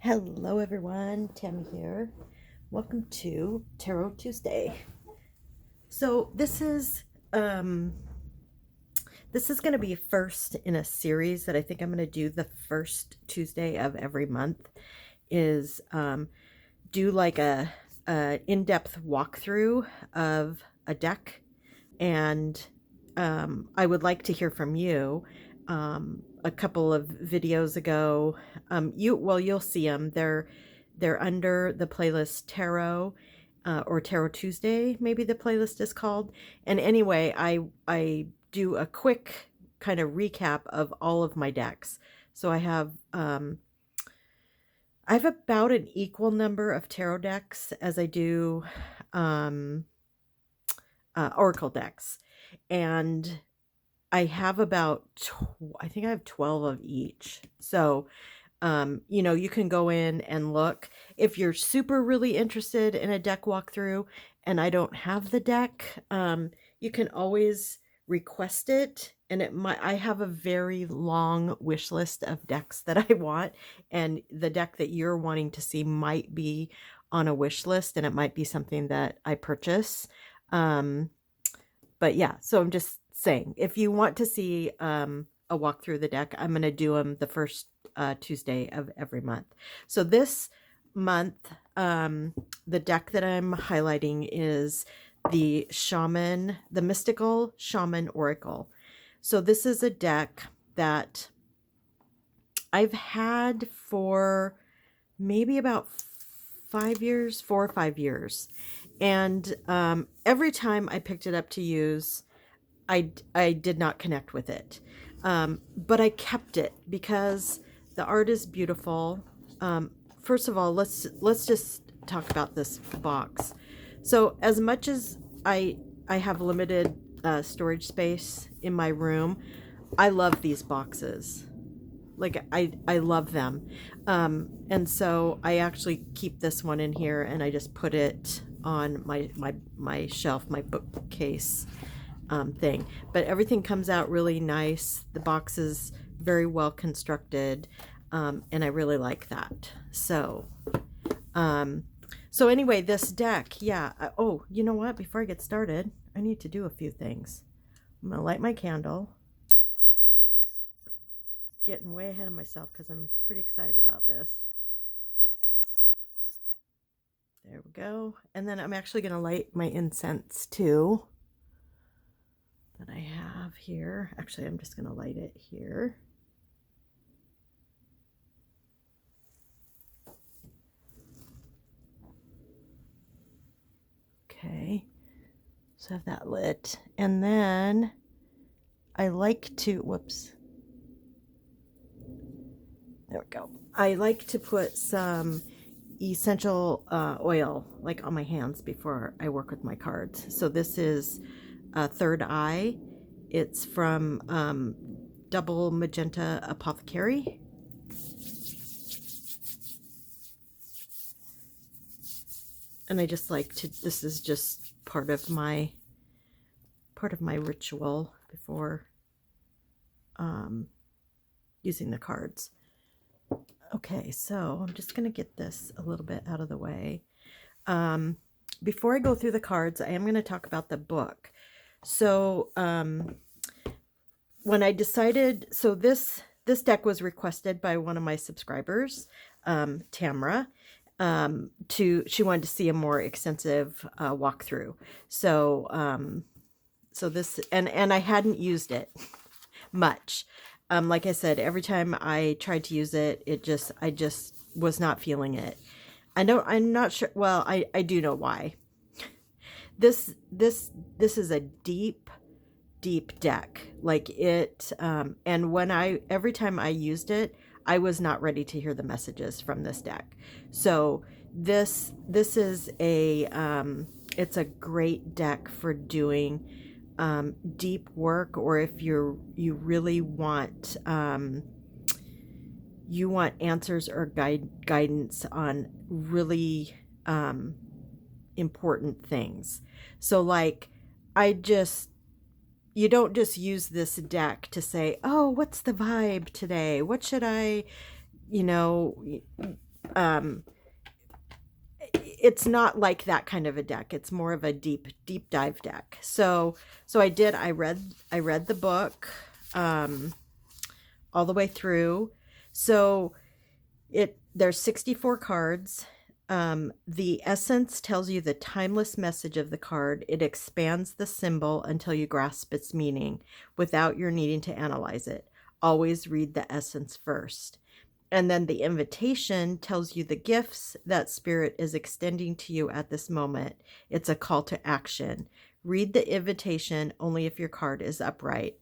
Hello everyone, Tammy here. Welcome to Tarot Tuesday. So um this is going to be first in a series that I think I'm going to do the first Tuesday of every month is do like a in-depth walkthrough of a deck, and I would like to hear from you. A couple of videos ago, you'll see them. They're under the playlist Tarot, or Tarot Tuesday, maybe the playlist is called. And anyway, I do a quick kind of recap of all of my decks. So I have about an equal number of tarot decks as I do um, oracle decks, and I have I think I have 12 of each. So, you can go in and look. If you're super really interested in a deck walkthrough and I don't have the deck, you can always request it. And I have a very long wish list of decks that I want. And the deck that you're wanting to see might be on a wish list, and it might be something that I purchase. But yeah, so I'm just saying, if you want to see a walk through the deck, I'm going to do them the first Tuesday of every month. So this month, the deck that I'm highlighting is the Shaman, the Mystical Shaman Oracle. So this is a deck that I've had for maybe about 5 years, 4 or 5 years. And every time I picked it up to use, I did not connect with it. But I kept it because the art is beautiful. First of all, let's just talk about this box. So as much as I have limited storage space in my room, I love these boxes. Like I love them. And so I actually keep this one in here, and I just put it on my shelf, my bookcase thing. But everything comes out really nice. The box is very well constructed, and I really like that. So anyway, this deck, yeah. Oh, you know what? Before I get started, I need to do a few things. I'm gonna light my candle. Getting way ahead of myself because I'm pretty excited about this. There we go. And then I'm actually going to light my incense too that I have here. Actually, I'm just going to light it here. Okay. So I have that lit. And then I like to, whoops. There we go. I like to put some essential oil like on my hands before I work with my cards. So this is Third Eye. It's from Double Magenta Apothecary. And I just like to, this is just part of my ritual before using the cards. Okay, so I'm just going to get this a little bit out of the way. Before I go through the cards, I am going to talk about the book. So when I decided, so this deck was requested by one of my subscribers, Tamra. She wanted to see a more extensive walkthrough. So this, and I hadn't used it much. Like I said, every time I tried to use it, I just was not feeling it. I'm not sure. Well, I do know why. This is a deep deck. Like it, and every time I used it, I was not ready to hear the messages from this deck. So this is it's a great deck for doing deep work, or if you really want answers or guidance on really important things. So like you don't just use this deck to say, oh, what's the vibe today? What should I, um, it's not like that kind of a deck. It's more of a deep dive deck. So I read the book all the way through. So there's 64 cards. The essence tells you the timeless message of the card. It expands the symbol until you grasp its meaning without your needing to analyze it. Always read the essence first. And then the invitation tells you the gifts that spirit is extending to you at this moment. It's a call to action. Read the invitation only if your card is upright.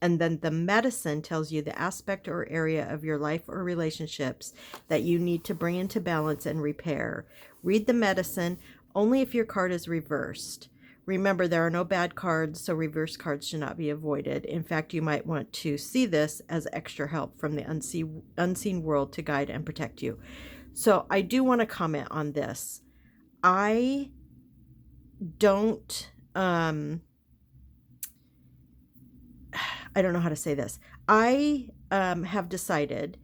And then the medicine tells you the aspect or area of your life or relationships that you need to bring into balance and repair. Read the medicine only if your card is reversed. Remember, there are no bad cards, so reverse cards should not be avoided. In fact, you might want to see this as extra help from the unseen world to guide and protect you. So I do want to comment on this. I don't I don't know how to say this. I have decided,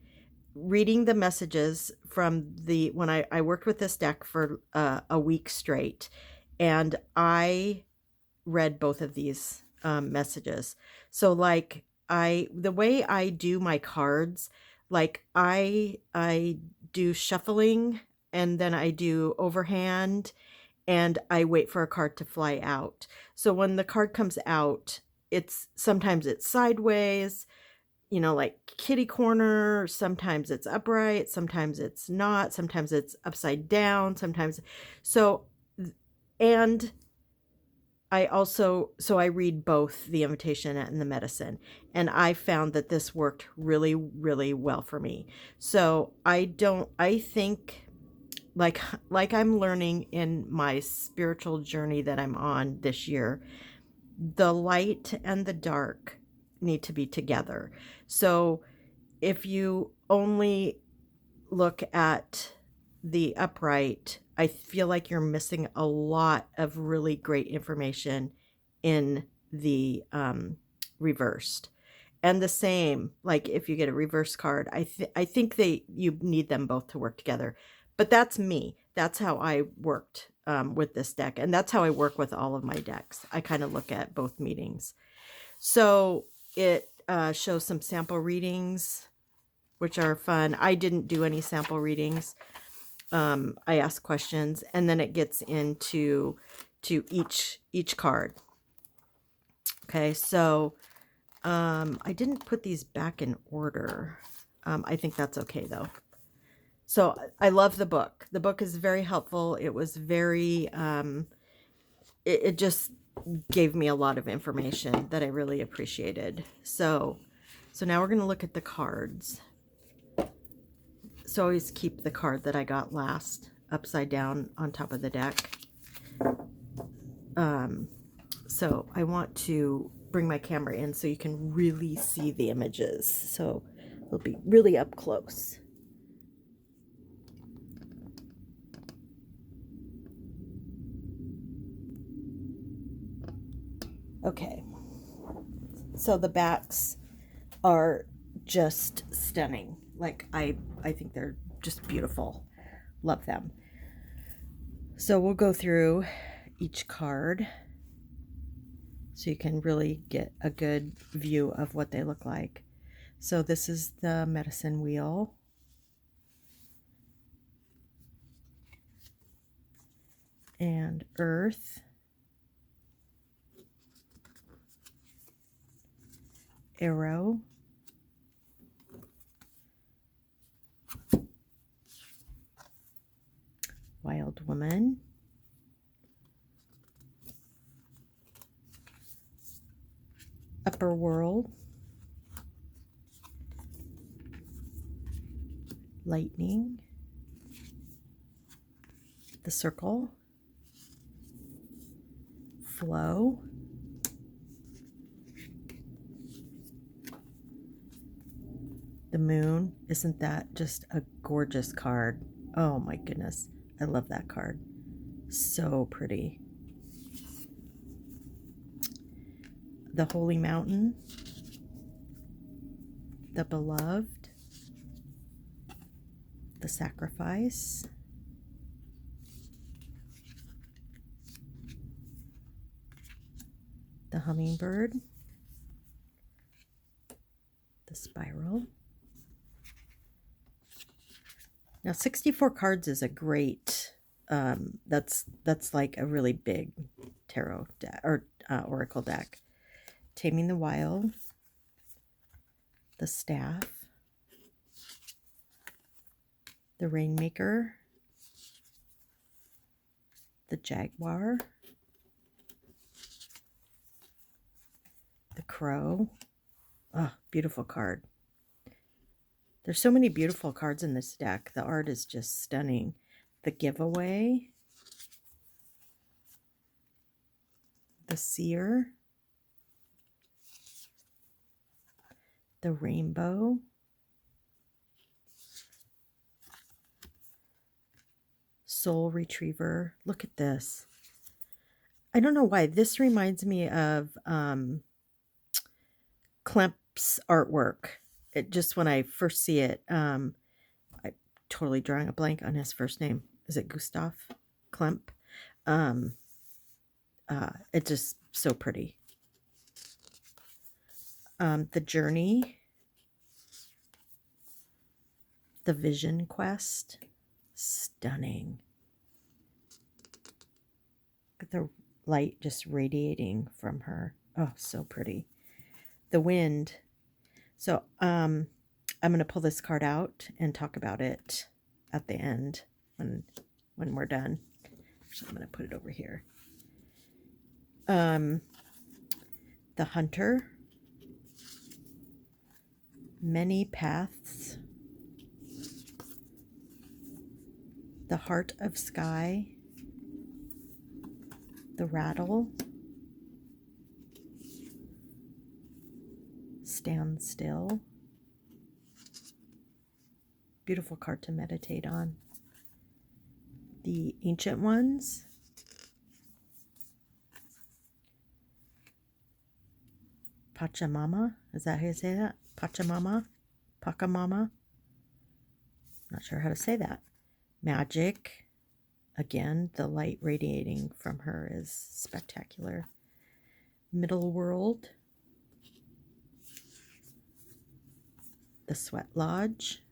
reading the messages from when I worked with this deck for a week straight, and I read both of these messages. So like the way I do my cards, like I do shuffling, and then I do overhand, and I wait for a card to fly out. So when the card comes out, sometimes it's sideways, like kitty corner, sometimes it's upright, sometimes it's not, sometimes it's upside down, sometimes. So, and I read both the invitation and the medicine, and I found that this worked really, really well for me. So I think, like I'm learning in my spiritual journey that I'm on this year, the light and the dark need to be together. So if you only look at the upright, I feel like you're missing a lot of really great information in the reversed. And the same, like if you get a reverse card, I think you need them both to work together. But that's me. That's how I worked with this deck, and that's how I work with all of my decks. I kind of look at both meetings. So it shows some sample readings, which are fun. I didn't do any sample readings. I ask questions, and then it gets into each card. Okay, so I didn't put these back in order. I think that's okay though. So I love the book. The book is very helpful. It was very, it just gave me a lot of information that I really appreciated. So now we're going to look at the cards. So always keep the card that I got last upside down on top of the deck. So I want to bring my camera in so you can really see the images. So it'll be really up close. Okay. So the backs are just stunning. Like I think they're just beautiful. Love them. So we'll go through each card so you can really get a good view of what they look like. So this is the medicine wheel. And earth. Arrow. Wild woman. Upper world. Lightning. The circle. Flow. The moon. Isn't that just a gorgeous card? Oh my goodness. I love that card. So pretty. The holy mountain. The beloved. The Sacrifice, the Hummingbird, the Spiral. Now 64 cards is a great, that's like a really big tarot deck, or oracle deck. Taming the Wild, the Staff, the Rainmaker, the Jaguar, the Crow. Oh, beautiful card. There's so many beautiful cards in this deck. The art is just stunning. The Giveaway, the Seer, the Rainbow, Soul Retriever. Look at this. I don't know why. This reminds me of Klempe's artwork. It just, when I first see it, I'm totally drawing a blank on his first name. Is it Gustav Klempe? It's just so pretty. The Journey, the Vision Quest, stunning. Look at the light just radiating from her. Oh, so pretty. The Wind. So I'm going to pull this card out and talk about it at the end when we're done. So I'm going to put it over here. The Hunter, Many Paths, the Heart of Sky, the Rattle, Stand Still. Beautiful card to meditate on. The Ancient Ones, Pachamama. Is that how you say that? Pachamama? Pachamama? Not sure how to say that. Magic. Again, the light radiating from her is spectacular. Middle World. The Sweat Lodge.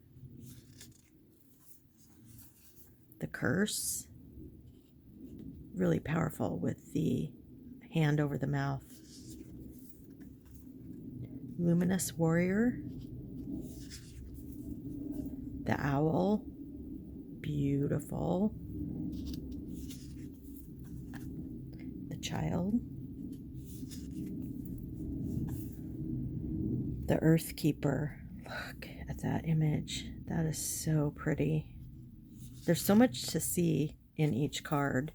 The Curse. Really powerful with the hand over the mouth. Luminous Warrior. The Owl. Beautiful. The Child. The Earth Keeper. Look at that image. That is so pretty. There's so much to see in each card.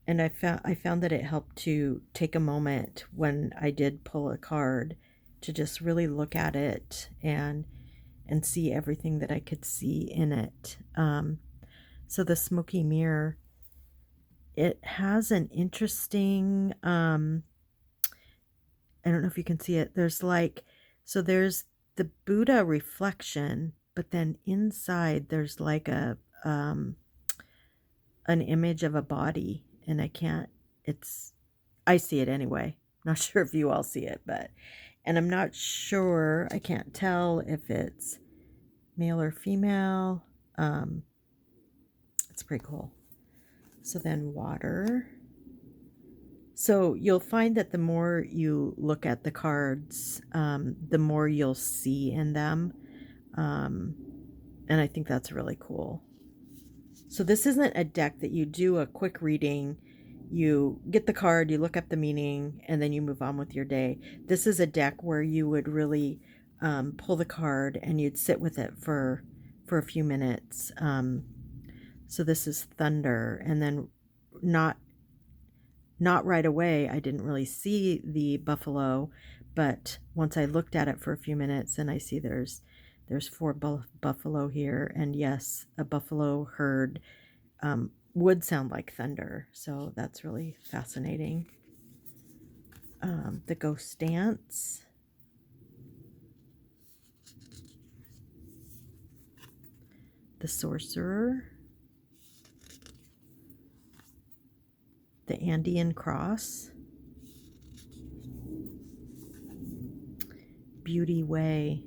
And I found that it helped to take a moment when I did pull a card to just really look at it and see everything that I could see in it. So the Smoky Mirror, it has an interesting, I don't know if you can see it. There's like, so there's the Buddha reflection, but then inside there's like a, an image of a body, and I see it anyway. Not sure if you all see it, and I'm not sure, I can't tell if it's male or female. It's pretty cool. So then Water. So you'll find that the more you look at the cards, the more you'll see in them. And I think that's really cool. So this isn't a deck that you do a quick reading, you get the card, you look up the meaning, and then you move on with your day. This is a deck where you would really pull the card and you'd sit with it for a few minutes. So this is Thunder, and then not right away, I didn't really see the buffalo, but once I looked at it for a few minutes, and I see there's 4 buffalo here, and yes, a buffalo herd would sound like thunder, so that's really fascinating. The Ghost Dance, the Sorcerer, the Andean Cross, Beauty Way.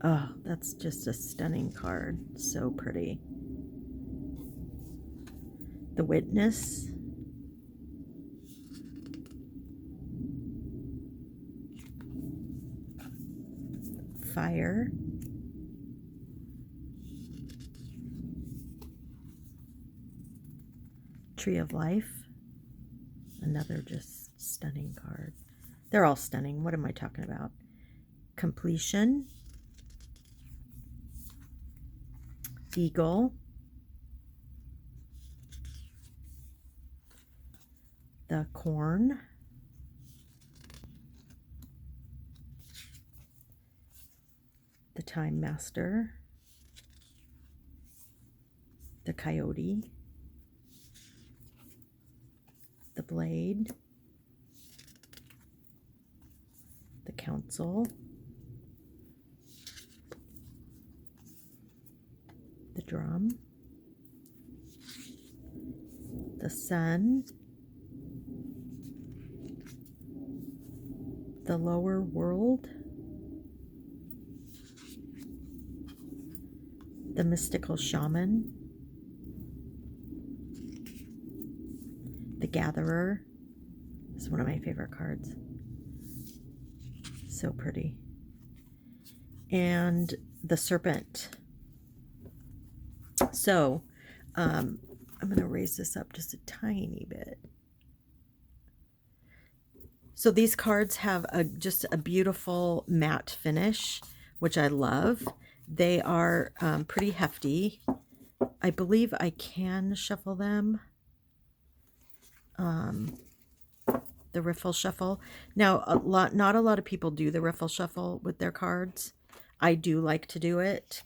Oh, that's just a stunning card. So pretty. The Witness, Fire, Tree of Life, another just stunning card. They're all stunning. What am I talking about? Completion, Eagle, the Corn, the Time Master, the Coyote, the Blade, the Council, the Drum, the Sun, the Lower World, the Mystical Shaman, the Gatherer. This is one of my favorite cards. So pretty. And the Serpent. So I'm going to raise this up just a tiny bit. So these cards have just a beautiful matte finish, which I love. They are pretty hefty. I believe I can shuffle them. The riffle shuffle. Now, not a lot of people do the riffle shuffle with their cards. I do like to do it.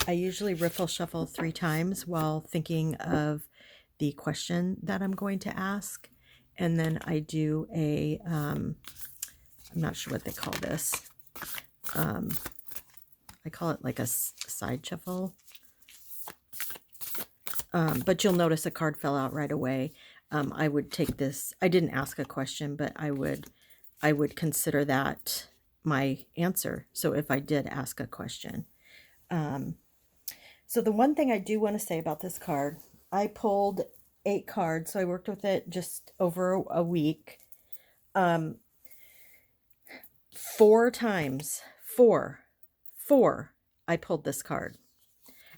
I usually riffle shuffle 3 times while thinking of the question that I'm going to ask. And then I do a, I'm not sure what they call this. I call it like a side shuffle. But you'll notice a card fell out right away. I would take this. I didn't ask a question, but I would consider that my answer. So if I did ask a question. So the one thing I do want to say about this card, I pulled 8 cards. So I worked with it just over a week. 4 times, four, I pulled this card.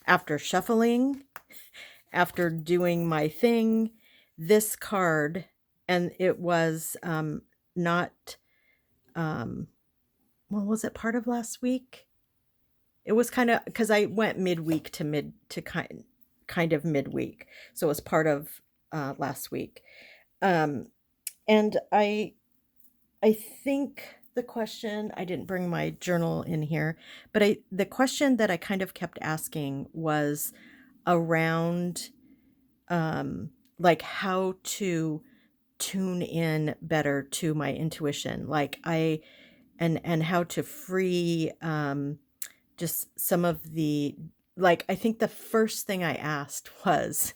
After shuffling, after doing my thing, this card, and it was not, well, was it part of last week? It was kind of, because I went midweek to kind of midweek, so it was part of last week. And I think the question, I didn't bring my journal in here, but the question that I kind of kept asking was around like how to tune in better to my intuition, like and how to free just some of the, like, I think the first thing I asked was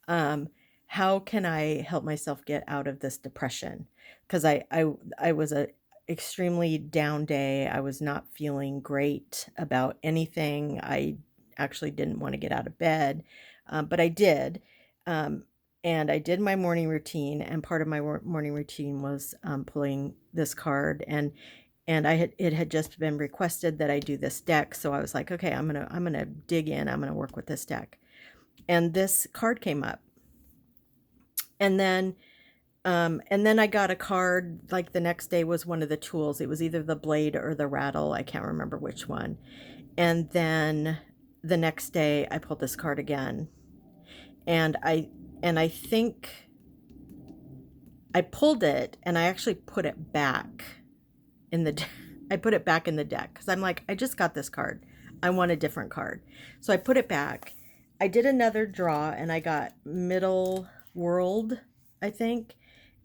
how can I help myself get out of this depression? Because I was a extremely down day. I was not feeling great about anything. I actually didn't want to get out of bed, but I did. And I did my morning routine, and part of my morning routine was pulling this card, and it had just been requested that I do this deck, so I was like, okay, I'm gonna dig in. I'm gonna work with this deck, and this card came up, and then I got a card like the next day was one of the tools. It was either the blade or the rattle. I can't remember which one. And then the next day I pulled this card again, and I think I pulled it and I actually put it back in the I put it back in the deck because I'm like, I just got this card. I want a different card. So I put it back. I did another draw and I got Middle World, I think.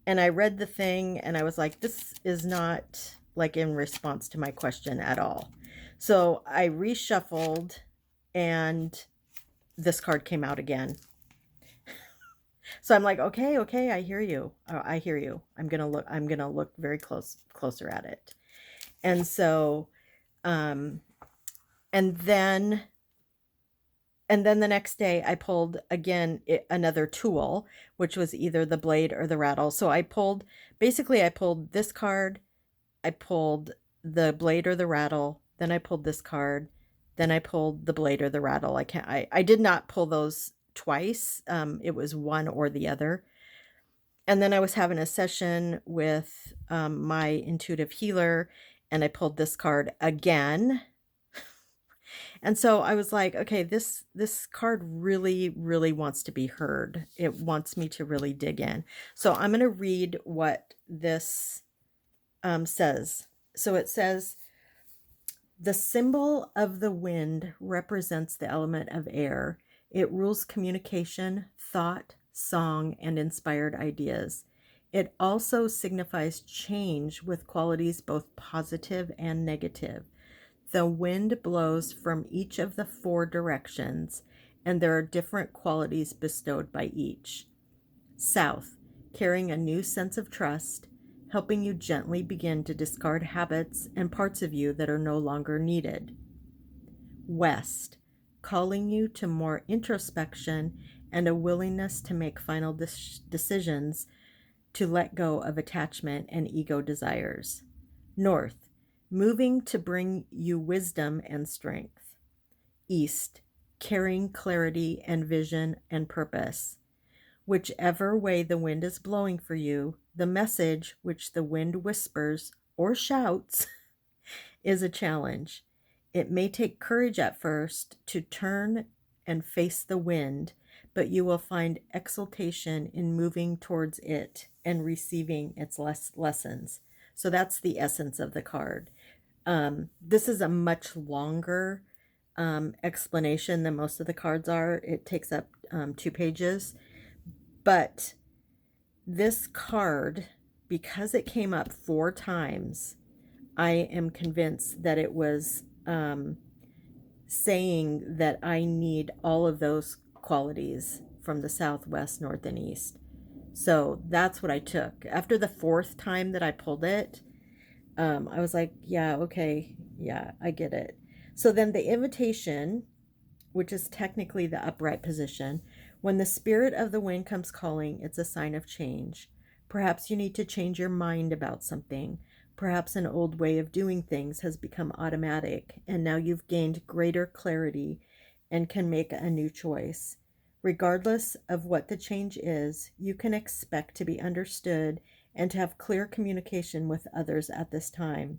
And I read the thing and I was like, this is not like in response to my question at all. So I reshuffled, and this card came out again. So I'm like, okay, okay, I hear you. I hear you. I'm gonna look very closer at it. And so, um, and then the next day I pulled again another tool, which was either the blade or the rattle. So I pulled this card, I pulled the blade or the rattle, then I pulled this card, then I pulled the blade or the rattle. I did not pull those twice. It was one or the other. And then I was having a session with my intuitive healer, and I pulled this card again. And so I was like, okay, this card really wants to be heard. It wants me to really dig in. So I'm going to read what this says. So it says, the symbol of the wind represents the element of air. It rules communication, thought, song, and inspired ideas. It also signifies change with qualities both positive and negative. The wind blows from each of the 4 directions, and there are different qualities bestowed by each. South, carrying a new sense of trust, helping you gently begin to discard habits and parts of you that are no longer needed. West, calling you to more introspection and a willingness to make final decisions, to let go of attachment and ego desires. North, moving to bring you wisdom and strength. East, carrying clarity and vision and purpose. Whichever way the wind is blowing for you, the message which the wind whispers or shouts is a challenge. It may take courage at first to turn and face the wind, but you will find exultation in moving towards it and receiving its lessons. So that's the essence of the card. This is a much longer explanation than most of the cards are. It takes up 2 pages. But this card, because it came up 4 times, I am convinced that it was saying that I need all of those qualities from the south, west, north, and east. So that's what I took. After the 4th time that I pulled it, I was like, yeah, okay, yeah, I get it. So then the invitation, which is technically the upright position, when the spirit of the wind comes calling, it's a sign of change. Perhaps you need to change your mind about something. Perhaps an old way of doing things has become automatic, and now you've gained greater clarity and can make a new choice. Regardless of what the change is, you can expect to be understood and to have clear communication with others at this time.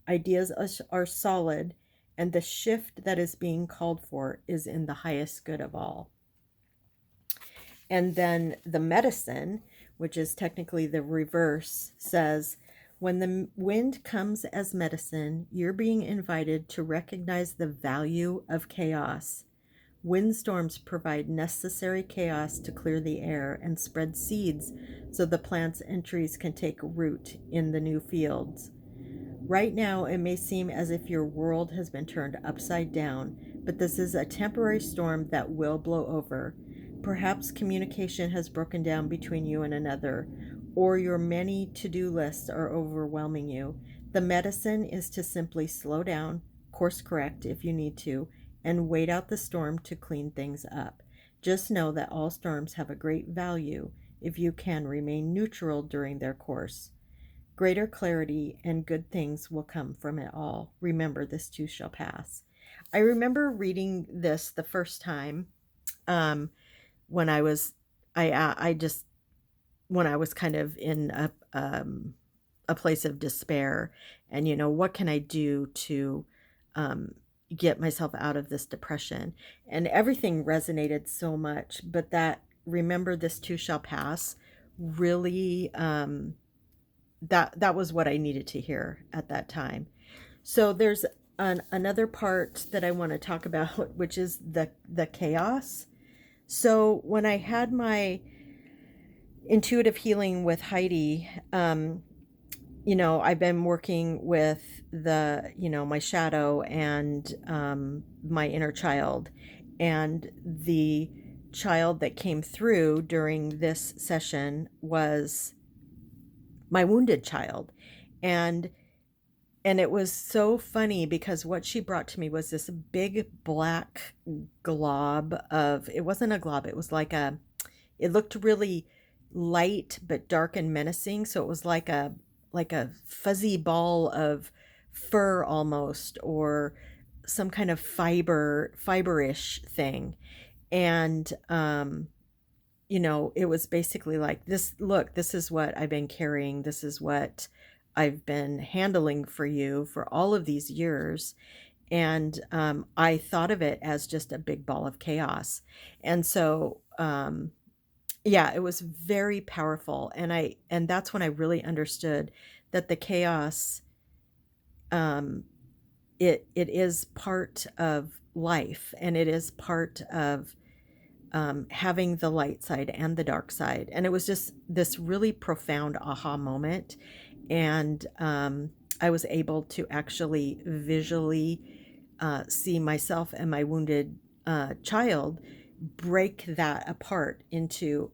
Ideas are solid, and the shift that is being called for is in the highest good of all. And then the medicine, which is technically the reverse, says, when the wind comes as medicine, you're being invited to recognize the value of chaos. Windstorms provide necessary chaos to clear the air and spread seeds so the plants and trees can take root in the new fields. Right now, it may seem as if your world has been turned upside down, but this is a temporary storm that will blow over. Perhaps communication has broken down between you and another, or your many to-do lists are overwhelming you. The medicine is to simply slow down, course correct if you need to, and wait out the storm to clean things up. Just know that all storms have a great value if you can remain neutral during their course. Greater clarity and good things will come from it all. Remember, this too shall pass. I remember reading this the first time when I was, I just, when I was kind of in a place of despair, and what can I do to get myself out of this depression? And everything resonated so much, but that remember, this too shall pass really that was what I needed to hear at that time. So there's another part that I want to talk about, which is the chaos. So when I had my intuitive healing with Heidi, I've been working with my shadow and my inner child. And the child that came through during this session was my wounded child. And it was so funny because what she brought to me was this big black glob of, it wasn't a glob, it was like it looked really light but dark and menacing. So it was like a fuzzy ball of fur almost, or some kind of fiberish thing. And it was basically like, this, look, this is what I've been carrying. This is what I've been handling for you for all of these years. And I thought of it as just a big ball of chaos. And so, yeah, it was very powerful. And that's when I really understood that the chaos, um, it is part of life, and it is part of having the light side and the dark side. And it was just this really profound aha moment. And I was able to actually visually see myself and my wounded child break that apart into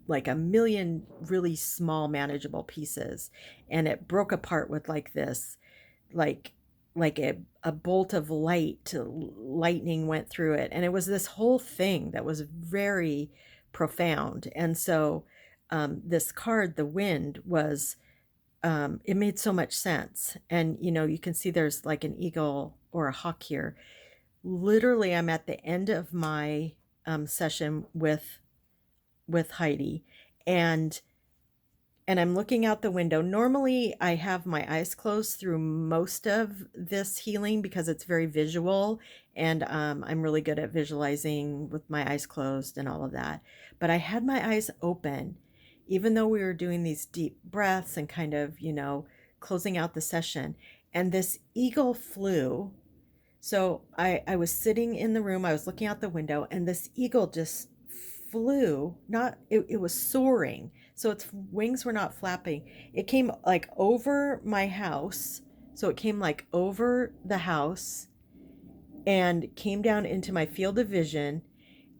like a million really small, manageable pieces. And it broke apart with like this, like a bolt of lightning went through it, and it was this whole thing that was very profound. And so this card, the wind, was it made so much sense. And you can see there's like an eagle or a hawk here. Literally, I'm at the end of my session with Heidi, and I'm looking out the window. Normally, I have my eyes closed through most of this healing because it's very visual, and I'm really good at visualizing with my eyes closed and all of that. But I had my eyes open, even though we were doing these deep breaths and kind of, closing out the session. And this eagle flew. So I was sitting in the room, I was looking out the window, and this eagle just flew. Not, it was soaring. So its wings were not flapping. It came like over my house. So it came like over the house and came down into my field of vision,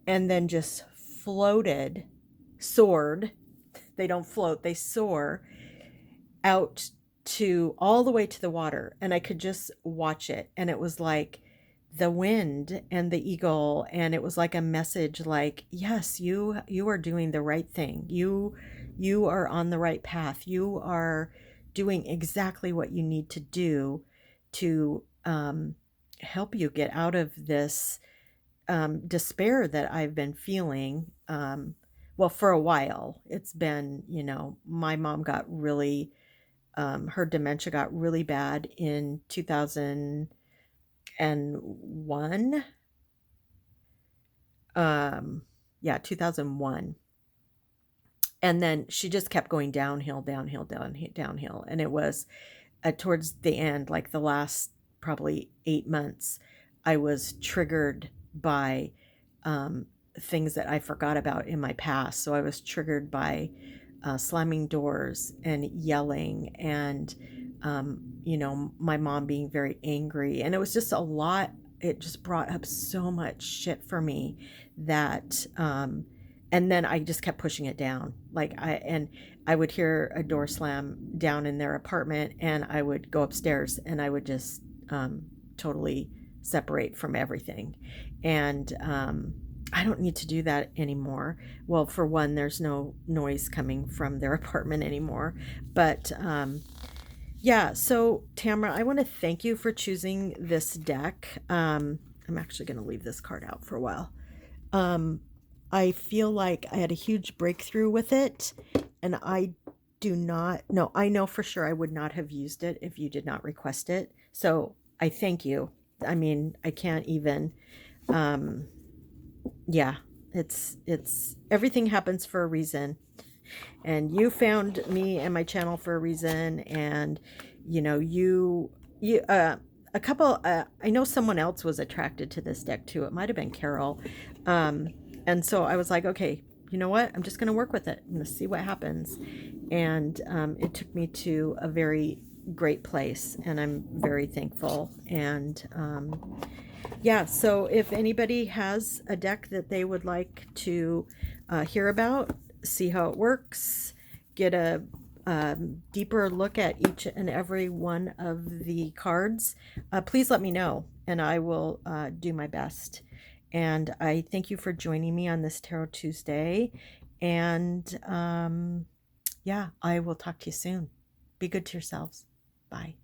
and then just floated, soared. They don't float, they soar out to all the way to the water. And I could just watch it. And it was like the wind and the eagle, and it was like a message like, yes, you are doing the right thing. You are on the right path. You are doing exactly what you need to do to help you get out of this despair that I've been feeling. Well, for a while. It's been, my mom got really, her dementia got really bad in 2001. Yeah, 2001. And then she just kept going downhill, downhill, downhill. And it was towards the end, like the last probably 8 months, I was triggered by things that I forgot about in my past. So I was triggered by slamming doors and yelling, and my mom being very angry. And it was just a lot. It just brought up so much shit for me that and then I just kept pushing it down. I would hear a door slam down in their apartment, and I would go upstairs, and I would just totally separate from everything. And I don't need to do that anymore. Well, for one, there's no noise coming from their apartment anymore. But yeah, so Tamara, I want to thank you for choosing this deck. I'm actually going to leave this card out for a while. I feel like I had a huge breakthrough with it, and I know for sure I would not have used it if you did not request it. So I thank you. I mean, I can't even, yeah, it's everything happens for a reason. And you found me and my channel for a reason. And, a couple, I know someone else was attracted to this deck too. It might've been Carol. And so I was like, okay, you know what? I'm just going to work with it. I'm going to see what happens. And it took me to a very great place, and I'm very thankful. And yeah, so if anybody has a deck that they would like to hear about, see how it works, get a deeper look at each and every one of the cards, please let me know, and I will do my best. And I thank you for joining me on this Tarot Tuesday. And yeah, I will talk to you soon. Be good to yourselves. Bye.